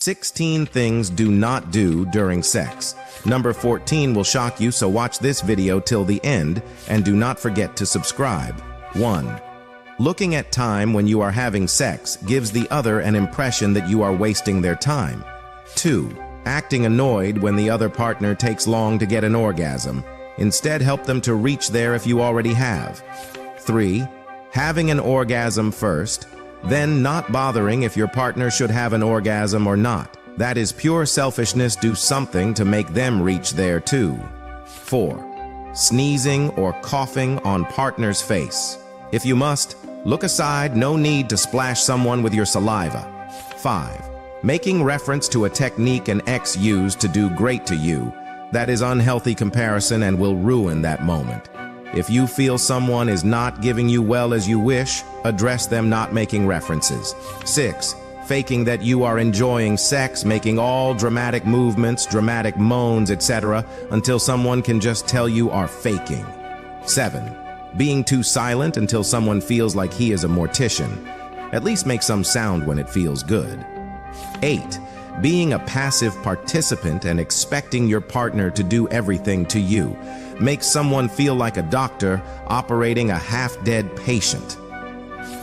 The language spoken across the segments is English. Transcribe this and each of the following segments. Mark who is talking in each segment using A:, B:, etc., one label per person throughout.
A: 16 things do not do during sex. Number 14 will shock you, so watch this video till the end and do not forget to subscribe. 1. Looking at time when you are having sex gives the other an impression that you are wasting their time. 2. Acting annoyed when the other partner takes long to get an orgasm. Instead, help them to reach there if you already have. 3. Having an orgasm first, then not bothering if your partner should have an orgasm or not. That is pure selfishness. Do something to make them reach there too. 4. Sneezing or coughing on partner's face. If you must, look aside. No need to splash someone with your saliva. 5. Making reference to a technique an ex used to do great to you. That is unhealthy comparison and will ruin that moment. If you feel someone is not giving you well as you wish, address them, not making references. 6. Faking that you are enjoying sex, making all dramatic movements, dramatic moans, etc. until someone can just tell you are faking. 7. Being too silent until someone feels like he is a mortician. At least make some sound when it feels good. 8. Being a passive participant and expecting your partner to do everything to you. Makes someone feel like a doctor operating a half-dead patient.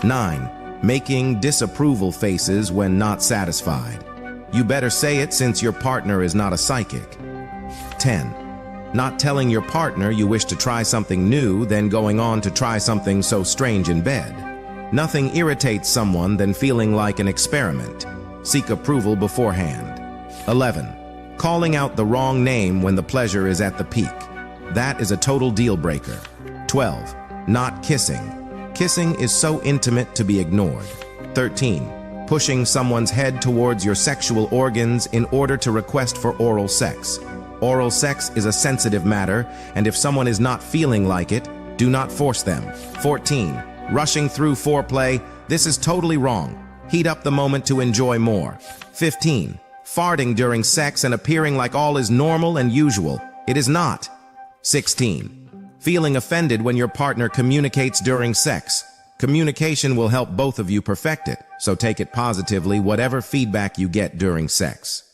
A: 9. Making disapproval faces when not satisfied. You better say it since your partner is not a psychic. 10. Not telling your partner you wish to try something new, then going on to try something so strange in bed. Nothing irritates someone than feeling like an experiment. Seek approval beforehand. 11. Calling out the wrong name when the pleasure is at the peak. That is a total deal breaker. 12. Not kissing. Kissing is so intimate to be ignored. 13. Pushing someone's head towards your sexual organs in order to request for oral sex. Oral sex is a sensitive matter, and if someone is not feeling like it, do not force them. 14. Rushing through foreplay. This is totally wrong. Heat up the moment to enjoy more. 15. Farting during sex and appearing like all is normal and usual. It is not. 16. Feeling offended when your partner communicates during sex. Communication will help both of you perfect it, so take it positively, whatever feedback you get during sex.